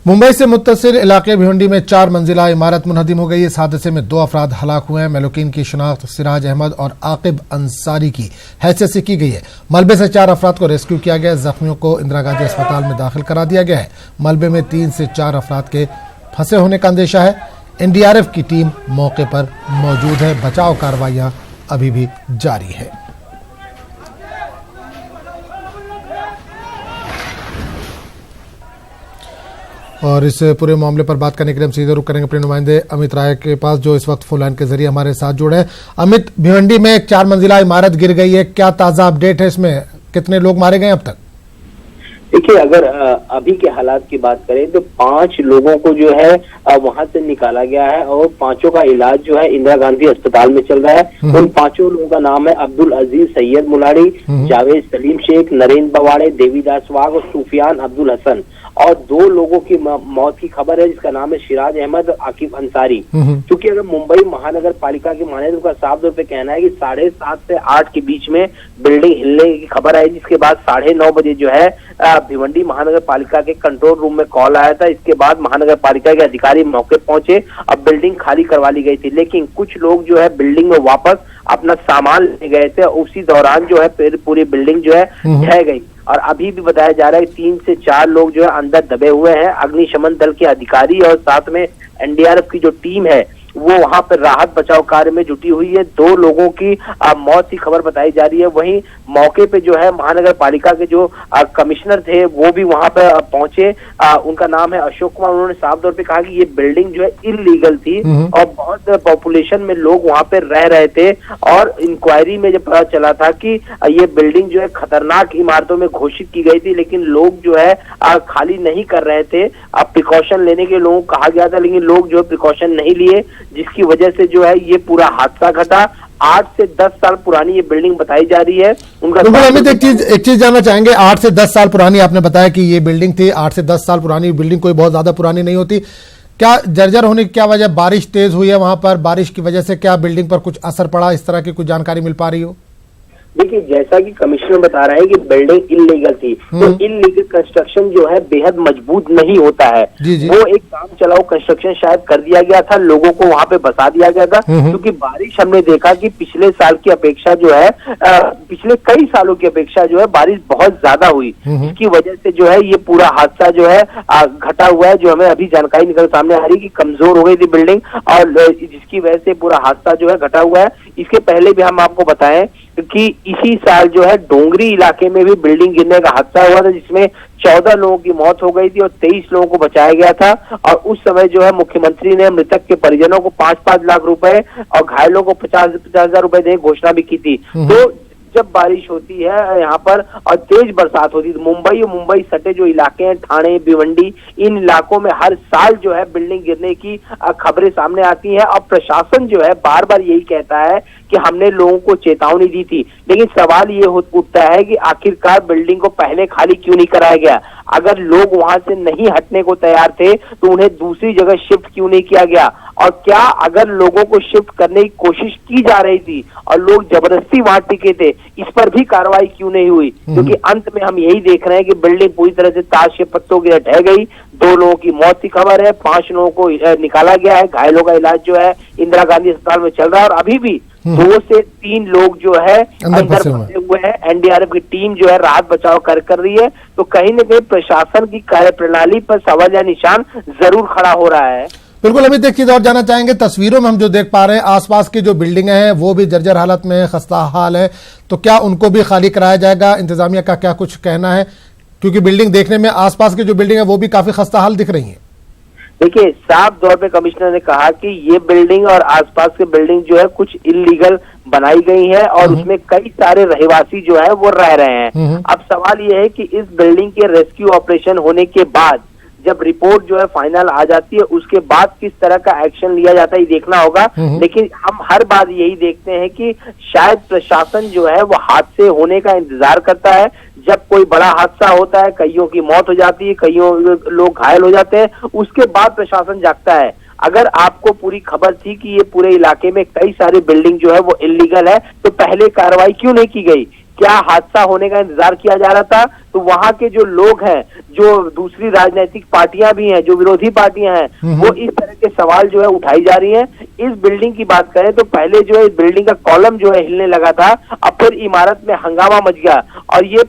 मुंबई से मुत्तसिल इलाके भिवंडी में 4 मंजिला इमारत मुनहदिम हो गई। इस हादसे में 2 अफराद हलाक हुए हैं। मेलोकिन की शिनाख्त सिराज अहमद और आकिब अंसारी की हैसियत से की गई है। मलबे से 4 अफराद को रेस्क्यू किया गया। जख्मियों को इंदिरा गांधी अस्पताल में दाखिल करा दिया गया है। मलबे में 3 से 4 अफराद के फंसे होने का अंदेशा है। एनडीआरएफ की टीम मौके पर मौजूद है। बचाव कार्रवाइयां अभी भी जारी है। और इस पूरे मामले पर बात करने के लिए हम सीधे रुख करेंगे अपने नुमाइंदे अमित राय के पास, जो इस वक्त फोन लाइन के जरिए हमारे साथ जुड़े हैं। अमित, भिवंडी में एक 4 मंजिला इमारत गिर गई है, क्या ताजा अपडेट है इसमें? कितने लोग मारे गए अब तक? देखिए, अगर अभी के हालात की बात करें तो 5 लोगों को जो है वहां से निकाला गया है और 5 का इलाज जो है इंदिरा गांधी अस्पताल में चल रहा है। उन 5 लोगों का नाम है अब्दुल अजीज सैयद मुलाड़ी, जावेद सलीम शेख, नरेंद्र बवाड़े, देवीदास वाघ और सूफियान अब्दुल हसन। और 2 लोगों की मौत की खबर है जिसका नाम है सिराज अहमद और आकिब अंसारी। क्योंकि अगर मुंबई महानगर पालिका की माने तो उनका साफ तौर पे कहना है कि 7:30 से 8 के बीच में बिल्डिंग हिलने की खबर आई, जिसके बाद 9:30 बजे जो है भिवंडी महानगर पालिका के कंट्रोल रूम में कॉल आया था। इसके बाद महानगर पालिका के अधिकारी मौके पहुंचे। अब बिल्डिंग खाली करवा ली गई थी, लेकिन कुछ लोग जो है बिल्डिंग में वापस अपना सामान ले गए थे। उसी दौरान जो है पूरी बिल्डिंग जो है ढह गई। और अभी भी बताया जा रहा है कि 3 से 4 लोग जो है अंदर दबे हुए हैं। अग्निशमन दल के अधिकारी और साथ में एनडीआरएफ की जो टीम है वो वहां पर राहत बचाव कार्य में जुटी हुई है। 2 लोगों की मौत की खबर बताई जा रही है। वहीं मौके पे जो है महानगर पालिका के जो कमिश्नर थे वो भी वहां पर पहुंचे। उनका नाम है अशोक कुमार। उन्होंने साफ तौर पे कहा कि ये बिल्डिंग जो है इलीगल थी और बहुत पॉपुलेशन में लोग वहां पे रह रहे थे। और इंक्वायरी में जब पता चला था कि ये बिल्डिंग जो है खतरनाक इमारतों में घोषित की गई थी, लेकिन लोग जो है खाली नहीं कर रहे थे। अब प्रिकॉशन लेने के लोगों को कहा गया था, लेकिन लोग जो है प्रिकॉशन नहीं लिए, जिसकी वजह से जो है ये पूरा हादसा घटा। 8 से 10 साल पुरानी ये बिल्डिंग बताई जा रही है। उनका अमित, एक चीज जानना चाहेंगे। 8 से 10 साल पुरानी आपने बताया कि ये बिल्डिंग थी। 8 से 10 साल पुरानी बिल्डिंग कोई बहुत ज्यादा पुरानी नहीं होती। क्या जर्जर होने की क्या वजह? बारिश तेज हुई है वहां पर, बारिश की वजह से क्या बिल्डिंग पर कुछ असर पड़ा? इस तरह की कुछ जानकारी मिल पा रही हो? देखिए, जैसा कि कमिश्नर बता रहे हैं कि बिल्डिंग इलीगल थी, तो इलीगल कंस्ट्रक्शन जो है बेहद मजबूत नहीं होता है। वो एक काम चलाओ कंस्ट्रक्शन शायद कर दिया गया था, लोगों को वहां पे बसा दिया गया था। क्योंकि बारिश हमने देखा कि पिछले साल की अपेक्षा जो है पिछले कई सालों की अपेक्षा जो है बारिश बहुत ज्यादा हुई, जिसकी वजह से जो है ये पूरा हादसा जो है घटा हुआ है। जो हमें अभी जानकारी निकल सामने आ रही है कि कमजोर हो गई थी बिल्डिंग और जिसकी वजह से पूरा हादसा जो है घटा हुआ है। इसके पहले भी हम आपको बताएं कि इसी साल जो है डोंगरी इलाके में भी बिल्डिंग गिरने का हादसा हुआ था, जिसमें 14 लोगों की मौत हो गई थी और 23 लोगों को बचाया गया था। और उस समय जो है मुख्यमंत्री ने मृतक के परिजनों को 5-5 लाख रुपए और घायलों को 50,000 रुपए देने की घोषणा भी की थी। तो जब बारिश होती है यहाँ पर और तेज बरसात होती है तो मुंबई और मुंबई सटे जो इलाके हैं, ठाणे, भिवंडी, इन इलाकों में हर साल जो है बिल्डिंग गिरने की खबरें सामने आती हैं। और प्रशासन जो है बार बार यही कहता है कि हमने लोगों को चेतावनी दी थी, लेकिन सवाल ये उठता है कि आखिरकार बिल्डिंग को पहले खाली क्यों नहीं कराया गया? अगर लोग वहां से नहीं हटने को तैयार थे तो उन्हें दूसरी जगह शिफ्ट क्यों नहीं किया गया? और क्या अगर लोगों को शिफ्ट करने की कोशिश की जा रही थी और लोग जबरदस्ती वहां टिके थे, इस पर भी कार्रवाई क्यों नहीं हुई? क्योंकि अंत में हम यही देख रहे हैं कि बिल्डिंग पूरी तरह से ताश के पत्तों की ढह गई। 2 लोगों की मौत की खबर है, 5 लोगों को निकाला गया है। घायलों का इलाज जो है इंदिरा गांधी अस्पताल में चल रहा है और अभी भी 2 से 3 लोग जो है अंदर फंसे हुए हैं। एनडीआरएफ की टीम जो है राहत बचाव कर रही है। तो कहीं न कहीं प्रशासन की कार्यप्रणाली पर सवाल या निशान जरूर खड़ा हो रहा है। बिल्कुल, अमित, एक चीज और जानना चाहेंगे। तस्वीरों में हम जो देख पा रहे हैं आसपास की जो बिल्डिंगें हैं वो भी जर्जर हालत में, खस्ता हाल है, तो क्या उनको भी खाली कराया जाएगा? इंतजामिया का क्या कुछ कहना है? क्योंकि बिल्डिंग देखने में आसपास की जो बिल्डिंग है वो भी काफी खस्ता हाल दिख रही है। देखिए, साफ तौर पे कमिश्नर ने कहा कि ये बिल्डिंग और आसपास की बिल्डिंग जो है कुछ इलीगल बनाई गई है और उसमें कई सारे रहवासी जो है वो रह रहे हैं। अब सवाल ये है कि इस बिल्डिंग के रेस्क्यू ऑपरेशन होने के बाद जब रिपोर्ट जो है फाइनल आ जाती है उसके बाद किस तरह का एक्शन लिया जाता है ये देखना होगा। लेकिन हम हर बार यही देखते हैं कि शायद प्रशासन जो है वो हादसे होने का इंतजार करता है। जब कोई बड़ा हादसा होता है, कईयों की मौत हो जाती है, कईयों लोग घायल हो जाते हैं, उसके बाद प्रशासन जागता है। अगर आपको पूरी खबर थी कि ये पूरे इलाके में कई सारी बिल्डिंग जो है वो इलीगल है, तो पहले कार्रवाई क्यों नहीं की गई? क्या हादसा होने का इंतजार किया जा रहा था? तो वहां के जो लोग हैं, जो दूसरी राजनीतिक पार्टियां भी हैं, जो विरोधी पार्टियां हैं, वो इस तरह के सवाल जो है उठाई जा रही हैं। इस बिल्डिंग की बात करें तो पहले जो है इस बिल्डिंग का कॉलम जो है हिलने लगा था, अब फिर इमारत में हंगामा मच गया और ये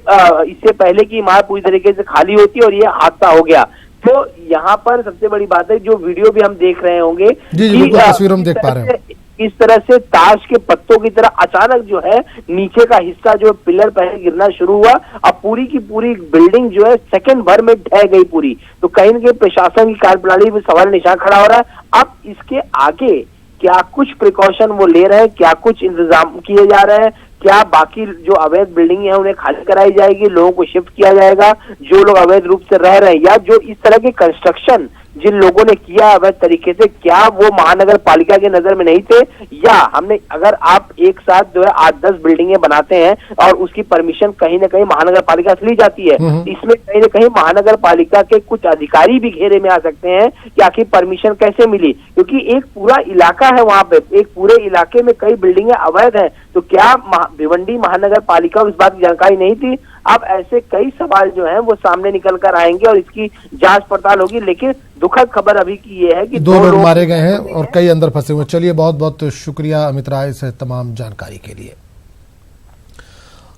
इससे पहले की इमारत पूरी तरीके से खाली होती है और ये हादसा हो गया। तो यहाँ पर सबसे बड़ी बात है, जो वीडियो भी हम देख रहे होंगे, तस्वीर हम देख पा रहे हैं, इस तरह से ताश के पत्तों की तरह अचानक जो है नीचे का हिस्सा जो पिलर पहले गिरना शुरू हुआ। अब पूरी की पूरी बिल्डिंग जो है सेकंड भर में ढह गई पूरी। तो कहीं न कहीं प्रशासन की कार्यप्रणाली में सवाल निशान खड़ा हो रहा है। अब इसके आगे क्या कुछ प्रिकॉशन वो ले रहे हैं, क्या कुछ इंतजाम किए जा रहे हैं, क्या बाकी जो अवैध बिल्डिंग है उन्हें खाली कराई जाएगी, लोगों को शिफ्ट किया जाएगा जो लोग अवैध रूप से रह रहे हैं, या जो इस तरह के कंस्ट्रक्शन जिन लोगों ने किया अवैध तरीके से, क्या वो महानगर पालिका के नजर में नहीं थे? या हमने, अगर आप एक साथ जो है 8-10 बिल्डिंगें बनाते हैं और उसकी परमिशन कहीं ना कहीं महानगर पालिका से ली जाती है, इसमें कहीं ना कहीं महानगर पालिका के कुछ अधिकारी भी घेरे में आ सकते हैं कि आखिर परमिशन कैसे मिली, क्योंकि एक पूरा इलाका है वहां पे, एक पूरे इलाके में कई बिल्डिंगें अवैध हैं। तो क्या भिवंडी महानगर पालिका को इस बात की जानकारी नहीं थी? अब ऐसे कई सवाल जो हैं वो सामने निकल कर आएंगे और इसकी जांच पड़ताल होगी। लेकिन दुखद खबर अभी की ये है कि 2 लोग मारे गए हैं और कई अंदर फंसे हुए। चलिए, बहुत बहुत शुक्रिया अमित राय इस तमाम जानकारी के लिए।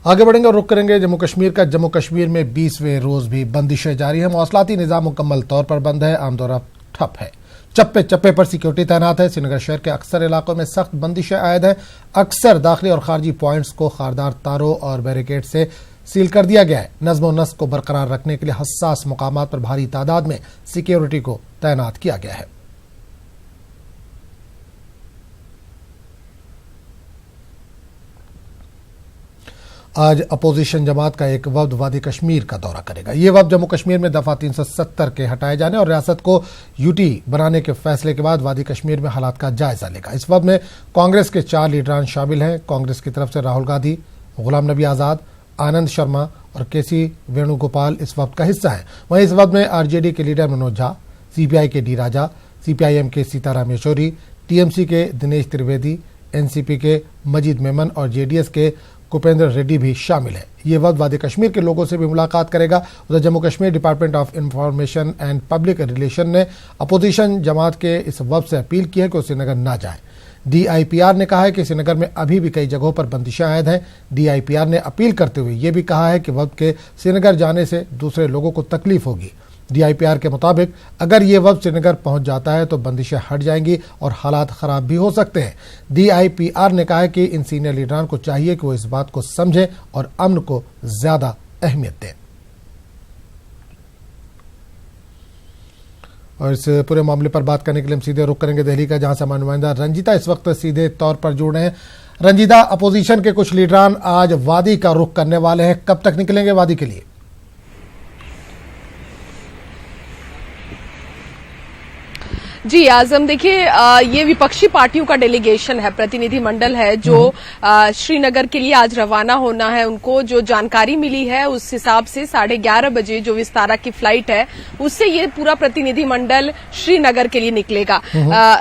आगे बढ़ेंगे और रुक करेंगे जम्मू कश्मीर का। जम्मू कश्मीर में 20वें रोज भी बंदिशें जारी है। मौसलाती निजाम मुकम्मल तौर पर बंद है, आमदोरफ्त ठप है, चप्पे चप्पे पर सिक्योरिटी तैनात है। श्रीनगर शहर के अक्सर इलाकों में सख्त बंदिशें आयद हैं। अक्सर दाखिली और खारजी पॉइंट्स को खारदार तारों और बैरिकेड से सील कर दिया गया है। नज़्म व नस्क को बरकरार रखने के लिए हसास मुकामात पर भारी तादाद में सिक्योरिटी को तैनात किया गया है। आज अपोजिशन जमात का एक वफ्द वादी कश्मीर का दौरा करेगा। ये वफ्द जम्मू कश्मीर में दफा 370 के हटाए जाने और रियासत को यूटी बनाने के फैसले के बाद वादी कश्मीर में हालात का जायजा लेगा। इस वफ्द में कांग्रेस के 4 लीडरान शामिल हैं। कांग्रेस की तरफ से राहुल गांधी, गुलाम नबी आजाद, आनंद शर्मा और केसी वेणुगोपाल इस वक्त का हिस्सा है। वहीं इस वक्त में आरजेडी के लीडर मनोज झा, सीपीआई के डी राजा, सीपीआईएम के सीताराम येचुरी, टीएमसी के दिनेश त्रिवेदी, एनसीपी के मजीद मेमन और जेडीएस के कुपेंद्र रेड्डी भी शामिल है। ये वक्त वादी कश्मीर के लोगों से भी मुलाकात करेगा। उधर Jammu Kashmir department of information and public relation ने अपोजिशन जमात के इस वक्त से अपील की है कि वो श्रीनगर ना जाए। डीआईपीआर ने कहा है कि श्रीनगर में अभी भी कई जगहों पर बंदिशें आयद हैं। डीआईपीआर ने अपील करते हुए यह भी कहा है कि वक्त के श्रीनगर जाने से दूसरे लोगों को तकलीफ होगी। डीआईपीआर के मुताबिक अगर ये वक्त श्रीनगर पहुंच जाता है तो बंदिशें हट जाएंगी और हालात खराब भी हो सकते हैं। डीआईपीआर ने कहा है कि इन सीनियर लीडरान को चाहिए कि वो इस बात को समझें और अमन को ज्यादा अहमियत दें। और इस पूरे मामले पर बात करने के लिए हम सीधे रुख करेंगे दिल्ली का, जहां से हमारे नुमाइंदा रंजीता इस वक्त सीधे तौर पर जुड़ रहे हैं। रंजीता, अपोजिशन के कुछ लीडरान आज वादी का रुख करने वाले हैं, कब तक निकलेंगे वादी के लिए? जी आजम, देखिए ये विपक्षी पार्टियों का डेलीगेशन है, प्रतिनिधि मंडल है जो श्रीनगर के लिए आज रवाना होना है। उनको जो जानकारी मिली है उस हिसाब से 11:30 बजे जो विस्तारा की फ्लाइट है उससे ये पूरा प्रतिनिधि मंडल श्रीनगर के लिए निकलेगा।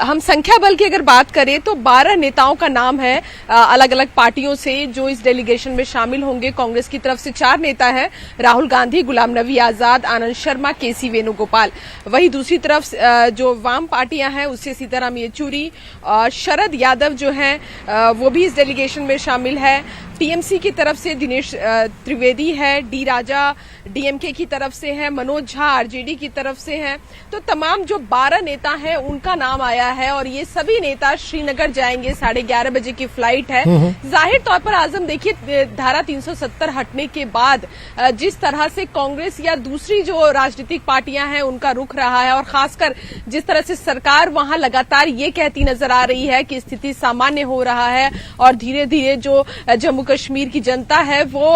हम संख्या बल की अगर बात करें तो 12 नेताओं का नाम है अलग अलग पार्टियों से जो इस डेलीगेशन में शामिल होंगे। कांग्रेस की तरफ से 4 नेता हैं, राहुल गांधी, गुलाम नबी आजाद, आनंद शर्मा, केसी वेणुगोपाल। वहीं दूसरी तरफ जो वाम पार्टियां हैं उससे सीताराम येचुरी और शरद यादव जो हैं वो भी इस डेलीगेशन में शामिल है। टीएमसी की तरफ से दिनेश त्रिवेदी है, डी राजा डीएमके की तरफ से है, मनोज झा आरजेडी की तरफ से हैं। तो तमाम जो 12 नेता हैं उनका नाम आया है और ये सभी नेता श्रीनगर जाएंगे। 11:30 बजे की फ्लाइट है। जाहिर तौर पर आजम देखिए, धारा 370 हटने के बाद जिस तरह से कांग्रेस या दूसरी जो राजनीतिक पार्टियां हैं उनका रुख रहा है और खासकर जिस तरह से सरकार वहां लगातार ये कहती नजर आ रही है कि स्थिति सामान्य हो रहा है और धीरे धीरे जो जम्मू कश्मीर की जनता है वो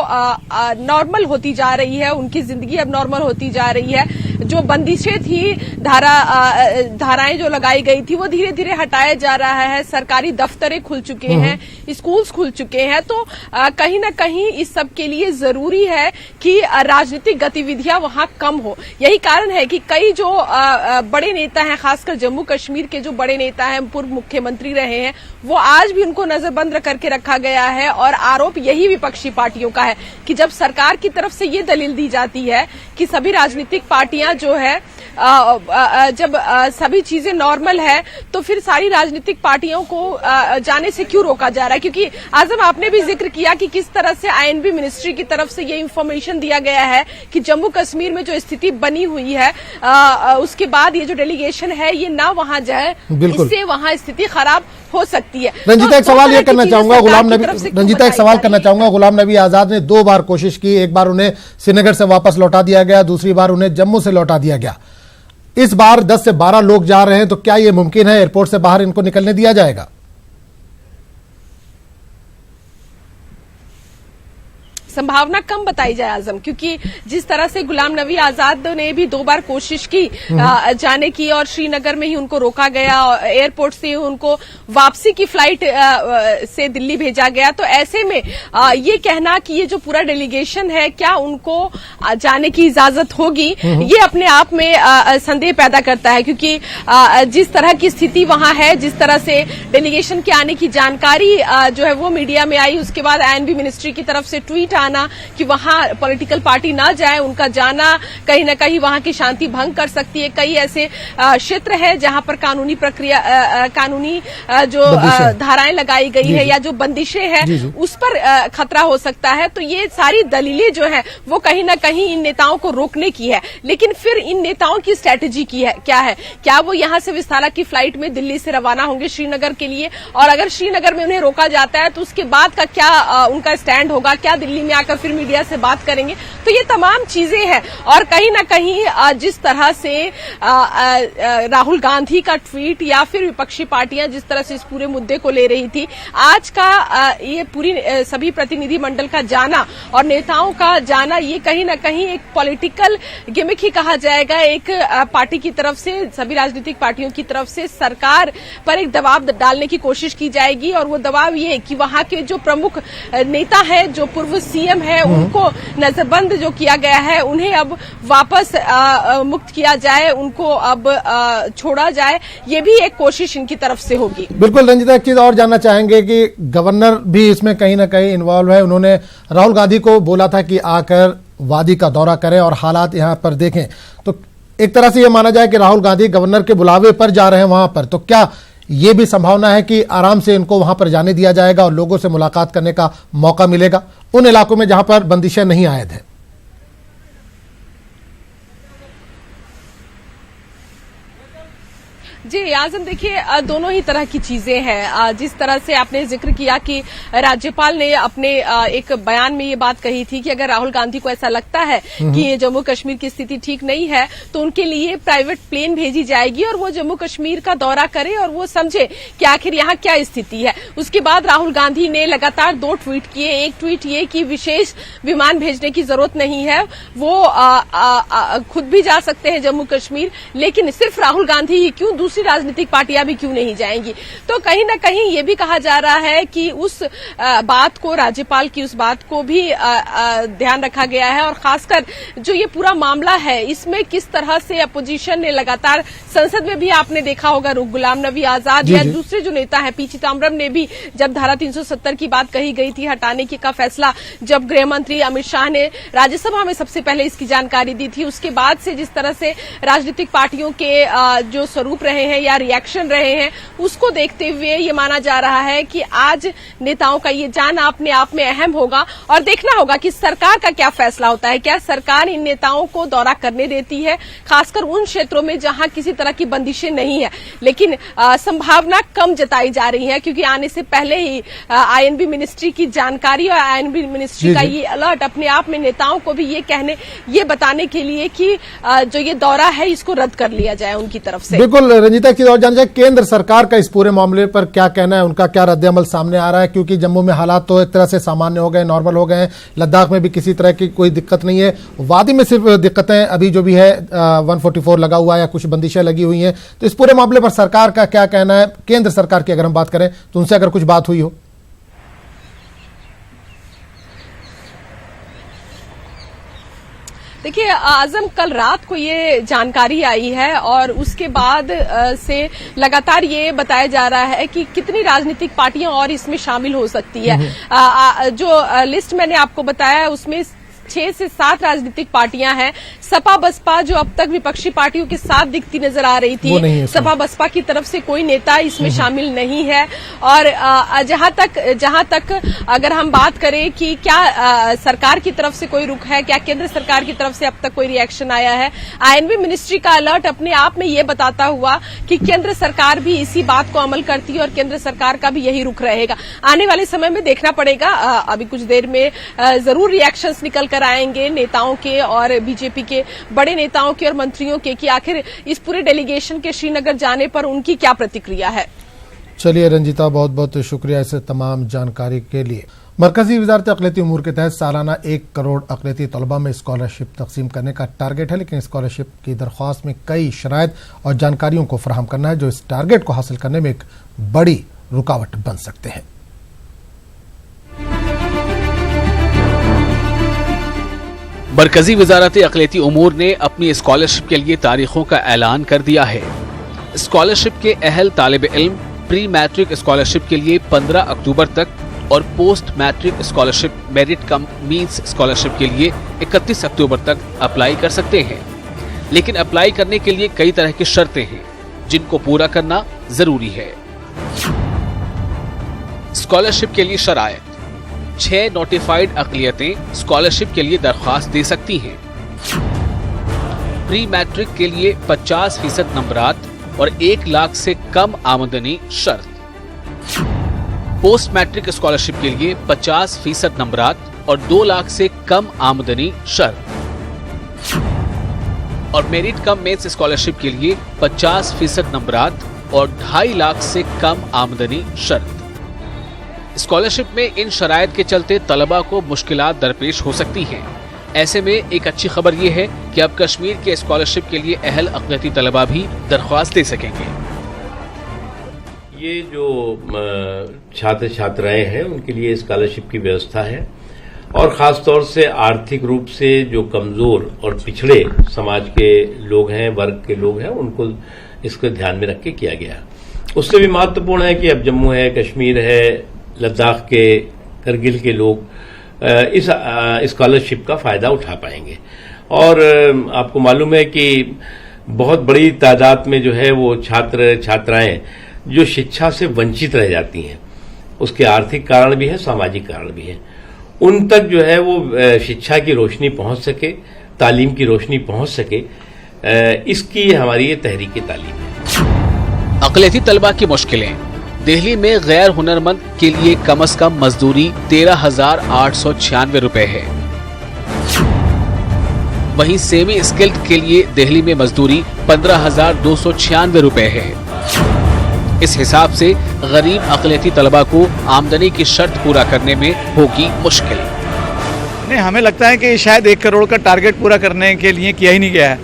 नॉर्मल होती जा रही है, उनकी जिंदगी अब नॉर्मल होती जा रही है। जो बंदिशें थी, धाराएं जो लगाई गई थी वो धीरे धीरे हटाया जा रहा है। सरकारी दफ्तरें खुल चुके हैं, स्कूल्स खुल चुके हैं। तो कहीं ना कहीं इस सब के लिए जरूरी है कि राजनीतिक गतिविधियां वहां कम हो। यही कारण है कि कई जो बड़े नेता हैं, खासकर जम्मू कश्मीर के जो बड़े नेता हैं, पूर्व मुख्यमंत्री रहे हैं, वो आज भी उनको नजरबंद करके रखा गया है और आरोप यही विपक्षी पार्टियों का है कि जब सरकार की तरफ से ये दलील दी जाती है कि सभी राजनीतिक पार्टियां जो है जब सभी चीजें नॉर्मल है तो फिर सारी राजनीतिक पार्टियों को जाने से क्यों रोका जा रहा है। क्योंकि आजम आपने भी जिक्र किया कि किस तरह से आईएनबी मिनिस्ट्री की तरफ से ये इंफॉर्मेशन दिया गया है कि जम्मू कश्मीर में जो स्थिति बनी हुई है उसके बाद ये जो डेलीगेशन है ये ना वहां जाए, इससे वहां स्थिति खराब हो सकती है। रंजीता, एक सवाल ये करना चाहूंगा गुलाम नबी आजाद ने 2 बार कोशिश की। एक बार उन्हें श्रीनगर से वापस लौटा दिया गया, दूसरी बार उन्हें जम्मू से लौटा दिया गया। इस बार 10 से 12 लोग जा रहे हैं, तो क्या यह मुमकिन है एयरपोर्ट से बाहर इनको निकलने दिया जाएगा? संभावना कम बताई जाए आजम, क्योंकि जिस तरह से गुलाम नबी आजाद ने भी 2 बार कोशिश की जाने की और श्रीनगर में ही उनको रोका गया, एयरपोर्ट से उनको वापसी की फ्लाइट से दिल्ली भेजा गया। तो ऐसे में ये कहना कि ये जो पूरा डेलीगेशन है क्या उनको जाने की इजाजत होगी, ये अपने आप में संदेह पैदा करता है। क्योंकि जिस तरह की स्थिति वहां है, जिस तरह से डेलीगेशन के आने की जानकारी जो है वो मीडिया में आई, उसके बाद आईएनबी मिनिस्ट्री की तरफ से ट्वीट आना कि वहां पॉलिटिकल पार्टी ना जाए, उनका जाना कहीं न कहीं वहां की शांति भंग कर सकती है। कई ऐसे क्षेत्र है जहां पर कानूनी प्रक्रिया कानूनी जो धाराएं लगाई गई है या जो बंदिशें हैं उस पर खतरा हो सकता है। तो ये सारी दलीलें जो है वो कहीं न कहीं इन नेताओं को रोकने की है। लेकिन फिर इन नेताओं की स्ट्रैटेजी क्या है? क्या वो यहां से विस्तारा की फ्लाइट में दिल्ली से रवाना होंगे श्रीनगर के लिए, और अगर श्रीनगर में उन्हें रोका जाता है तो उसके बाद का क्या उनका स्टैंड होगा? क्या दिल्ली में आकर फिर मीडिया से बात करेंगे? तो ये तमाम चीजें हैं। और कहीं ना कहीं जिस तरह से राहुल गांधी का ट्वीट या फिर विपक्षी पार्टियां जिस तरह से इस पूरे मुद्दे को ले रही थी, आज का ये पूरी सभी प्रतिनिधि मंडल का जाना और नेताओं का जाना, ये कहीं ना कहीं एक पॉलिटिकल गिमिक ही कहा जाएगा। एक पार्टी की तरफ से, सभी राजनीतिक पार्टियों की तरफ से सरकार पर एक दबाव डालने की कोशिश की जाएगी, और वो दबाव ये कि वहां के जो प्रमुख नेता है, जो पूर्व सीएम है, उनको नजरबंद जो किया गया है उन्हें अब वापस मुक्त किया जाए, उनको अब छोड़ा जाए। ये भी एक कोशिश इनकी तरफ से होगी। बिल्कुल रंजीता, एक चीज और जानना चाहेंगे कि गवर्नर भी इसमें कहीं ना कहीं इन्वॉल्व है। उन्होंने राहुल गांधी को बोला था कि आकर वादी का दौरा करें और हालात यहां पर देखें। तो एक तरह से यह माना जाए कि राहुल गांधी गवर्नर के बुलावे पर जा रहे हैं वहां पर, तो क्या ये भी संभावना है कि आराम से इनको वहां पर जाने दिया जाएगा और लोगों से मुलाकात करने का मौका मिलेगा उन इलाकों में जहां पर बंदिशें नहीं आयद हैं? जी आजम, देखिए दोनों ही तरह की चीजें हैं। जिस तरह से आपने जिक्र किया कि राज्यपाल ने अपने एक बयान में ये बात कही थी कि अगर राहुल गांधी को ऐसा लगता है कि जम्मू कश्मीर की स्थिति ठीक नहीं है तो उनके लिए प्राइवेट प्लेन भेजी जाएगी और वो जम्मू कश्मीर का दौरा करे और वो समझे कि आखिर यहाँ क्या स्थिति है। उसके बाद राहुल गांधी ने लगातार 2 ट्वीट किए। एक ट्वीट ये कि विशेष विमान भेजने की जरूरत नहीं है, वो खुद भी जा सकते हैं जम्मू कश्मीर, लेकिन सिर्फ राहुल गांधी ही क्यों, दूसरी राजनीतिक पार्टियां भी क्यों नहीं जाएंगी? तो कहीं ना कहीं ये भी कहा जा रहा है कि उस बात को, राज्यपाल की उस बात को भी ध्यान रखा गया है। और खासकर जो ये पूरा मामला है इसमें किस तरह से अपोजिशन ने लगातार, संसद में भी आपने देखा होगा, गुलाम नबी आजाद या दूसरे जो नेता हैं, पी चिदम्बरम ने भी जब धारा 370 की बात कही गई थी हटाने की का फैसला, जब गृह मंत्री अमित शाह ने राज्यसभा में सबसे पहले इसकी जानकारी दी थी, उसके बाद से जिस तरह से राजनीतिक पार्टियों के जो स्वरूप रहे हैं या रिएक्शन रहे हैं, उसको देखते हुए ये माना जा रहा है कि आज नेताओं का ये जाना अपने आप में अहम होगा और देखना होगा कि सरकार का क्या फैसला होता है। क्या सरकार इन नेताओं को दौरा करने देती है, खासकर उन क्षेत्रों में जहां किसी तरह की बंदिशें नहीं है? लेकिन संभावना कम जताई जा रही है, क्योंकि आने से पहले ही आईएनबी मिनिस्ट्री की जानकारी और आईएनबी मिनिस्ट्री का ये अलर्ट अपने आप में नेताओं को भी ये बताने के लिए कि जो ये दौरा है इसको रद्द कर लिया जाए उनकी तरफ से। बिल्कुल रंजीता, की और जाना जाए केंद्र सरकार का इस पूरे मामले पर क्या कहना है, उनका क्या रद्द-ए-अमल सामने आ रहा है? क्योंकि जम्मू में हालात तो एक तरह से सामान्य हो गए, नॉर्मल हो गए हैं, लद्दाख में भी किसी तरह की कोई दिक्कत नहीं है, वादी में सिर्फ दिक्कतें अभी जो भी है 144 लगा हुआ है या कुछ बंदिशें लगी हुई हैं। तो इस पूरे मामले पर सरकार का क्या कहना है? केंद्र सरकार की अगर हम बात करें तो उनसे अगर कुछ बात हुई हो? देखिए आजम, कल रात को ये जानकारी आई है और उसके बाद से लगातार ये बताया जा रहा है कि कितनी राजनीतिक पार्टियां और इसमें शामिल हो सकती है। जो लिस्ट मैंने आपको बताया है उसमें 6 से 7 राजनीतिक पार्टियां हैं। सपा बसपा जो अब तक विपक्षी पार्टियों के साथ दिखती नजर आ रही थी, सपा बसपा की तरफ से कोई नेता इसमें शामिल नहीं है। और जहां तक अगर हम बात करें कि क्या सरकार की तरफ से कोई रुख है, क्या केंद्र सरकार की तरफ से अब तक कोई रिएक्शन आया है, आईएनबी मिनिस्ट्री का अलर्ट अपने आप में ये बताता हुआ कि केंद्र सरकार भी इसी बात को अमल करती है और केंद्र सरकार का भी यही रुख रहेगा। आने वाले समय में देखना पड़ेगा। अभी कुछ देर में जरूर रिएक्शंस निकल कर आएंगे नेताओं के और बीजेपी के बड़े नेताओं के और मंत्रियों के कि आखिर इस पूरे डेलीगेशन के श्रीनगर जाने पर उनकी क्या प्रतिक्रिया है। चलिए रंजीता, बहुत बहुत शुक्रिया इस तमाम जानकारी के लिए। मरकजी वजारत अक़लियती उमूर के तहत सालाना 1 करोड़ अक़लियती तलबा में स्कॉलरशिप तकसीम करने का टारगेट है, लेकिन स्कॉलरशिप की दरख्वास्त में कई शराइत और जानकारियों को फराहम करना है जो इस टारगेट को हासिल करने में एक बड़ी रुकावट बन सकते हैं। मरकजी वजारत अक़लियती उमूर ने अपनी स्कॉलरशिप के लिए तारीखों का ऐलान कर दिया है। स्कॉलरशिप के अहल तालिब इल्म प्री मैट्रिक स्कॉलरशिप के लिए 15 अक्टूबर तक और पोस्ट मैट्रिक स्कॉलरशिप मेरिट कम मींस स्कॉलरशिप के लिए 31 अक्टूबर तक अप्लाई कर सकते हैं। लेकिन अप्लाई करने के लिए कई तरह की शर्तें हैं जिनको पूरा करना जरूरी है। स्कॉलरशिप के लिए शराइत: 6 नोटिफाइड अक़लियतें स्कॉलरशिप के लिए दरख्वास्त दे सकती हैं। प्री मैट्रिक के लिए 50% नंबरात और 1 लाख से कम आमदनी शर्त। पोस्ट मैट्रिक स्कॉलरशिप के लिए 50% नंबरात और 2 लाख से कम आमदनी शर्त। और मेरिट कम मेंस स्कॉलरशिप के लिए 50% नंबरात और 2.5 लाख से कम आमदनी शर्त। स्कॉलरशिप में इन शराइत के चलते तलबा को मुश्किलात दरपेश हो सकती हैं। ऐसे में एक अच्छी खबर ये है कि अब कश्मीर के स्कॉलरशिप के लिए अहल अक़लियती तलबा भी दरख्वास्त दे सकेंगे। ये जो छात्र छात्राएं हैं उनके लिए स्कॉलरशिप की व्यवस्था है और ख़ास तौर से आर्थिक रूप से जो कमज़ोर और पिछड़े समाज के लोग हैं, वर्ग के लोग हैं, उनको इसको ध्यान में रख के किया गया। उससे भी महत्वपूर्ण है कि अब जम्मू है, कश्मीर है, लद्दाख के, करगिल के लोग इस स्कॉलरशिप का फ़ायदा उठा पाएंगे। और आपको मालूम है कि बहुत बड़ी तादाद में जो है वो छात्र छात्राएं जो शिक्षा से वंचित रह जाती हैं, उसके आर्थिक कारण भी है, सामाजिक कारण भी है, उन तक जो है वो शिक्षा की रोशनी पहुंच सके, तालीम की रोशनी पहुंच सके, इसकी हमारी ये तहरीक तालीम है। अक़लियती तलबा की मुश्किलें: दिल्ली में गैर हुनरमंद के लिए कम से कम मजदूरी 13,896 रुपए है। वहीं सेमी स्किल्ड के लिए दिल्ली में मजदूरी 15,296 रुपए है। इस हिसाब से गरीब अक़लियती तलबा को आमदनी की शर्त पूरा करने में होगी मुश्किल। नहीं, हमें लगता है कि शायद 1 करोड़ का टारगेट पूरा करने के लिए किया ही नहीं गया है।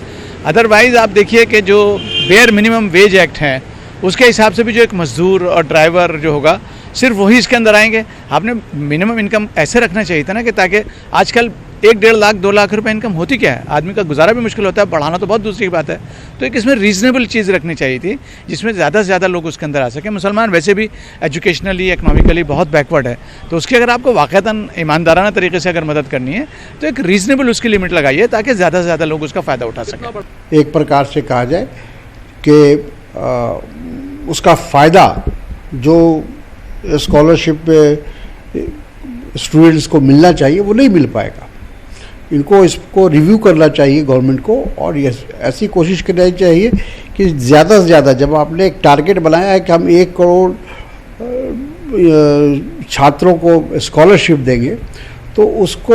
अदरवाइज आप देखिए कि जो बेयर मिनिमम वेज एक्ट है उसके हिसाब से भी जो एक मजदूर और ड्राइवर जो होगा सिर्फ वही इसके अंदर आएंगे। आपने मिनिमम इनकम ऐसे रखना चाहिए था ना कि ताकि आजकल 1-1.5 लाख 2 लाख रुपए इनकम होती क्या है, आदमी का गुजारा भी मुश्किल होता है, बढ़ाना तो बहुत दूसरी बात है। तो एक इसमें रीजनेबल चीज़ रखनी चाहिए थी जिसमें ज़्यादा से ज़्यादा लोग उसके अंदर आ सकें। मुसलमान वैसे भी एजुकेशनली इकनॉमिकली बहुत बैकवर्ड है, तो उसकी अगर आपको वाक़तन ईमानदाराना तरीके से अगर मदद करनी है तो एक रीजनेबल उसकी लिमिट लगाइए ताकि ज़्यादा से ज़्यादा लोग उसका फ़ायदा उठा सकें। एक प्रकार से कहा जाए कि उसका फ़ायदा जो स्कॉलरशिप स्टूडेंट्स को मिलना चाहिए वो नहीं मिल पाएगा। इनको इसको रिव्यू करना चाहिए गवर्नमेंट को, और ये ऐसी कोशिश करनी चाहिए कि ज़्यादा से ज़्यादा, जब आपने एक टारगेट बनाया है कि हम 1 करोड़ छात्रों को स्कॉलरशिप देंगे, तो उसको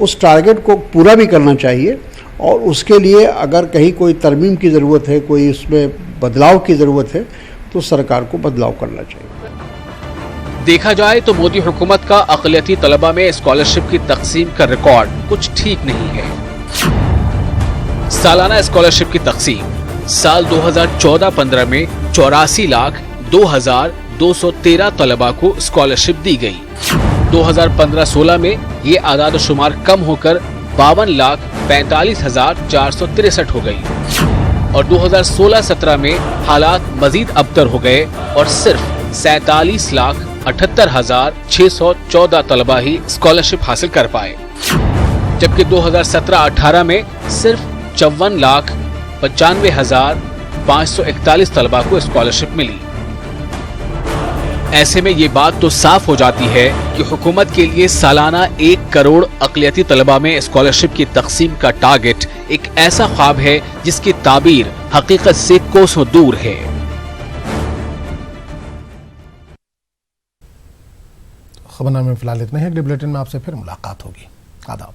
उस टारगेट को पूरा भी करना चाहिए। और उसके लिए अगर कहीं कोई तरमीम की ज़रूरत है, कोई उसमें बदलाव की ज़रूरत है, तो सरकार को बदलाव करना चाहिए। देखा जाए तो मोदी हुकूमत का अक़लियती तलबा में स्कॉलरशिप की तकसीम का रिकॉर्ड कुछ ठीक नहीं है। सालाना स्कॉलरशिप की तकसीम साल 2014-15 में 84,02,213 तलबा को स्कॉलरशिप दी गई। 2015-16 में ये आदाद शुमार कम होकर 45,463 हो गई और 2016-17 में हालात मजीद अबतर हो गए और सिर्फ 47,78,614 तलबा ही स्कॉलरशिप हासिल कर पाए, जबकि 2017-18 में सिर्फ 54,95,541 तलबा को स्कॉलरशिप मिली। ऐसे में ये बात तो साफ हो जाती है कि हुकूमत के लिए सालाना 1 करोड़ अक़लियती तलबा में स्कॉलरशिप की तकसीम का टारगेट एक ऐसा ख्वाब है जिसकी ताबीर हकीकत से कोसों दूर है। खबरनामे में फिलहाल इतना ही। अगले बुलेटिन में आपसे फिर मुलाकात होगी। आदाब।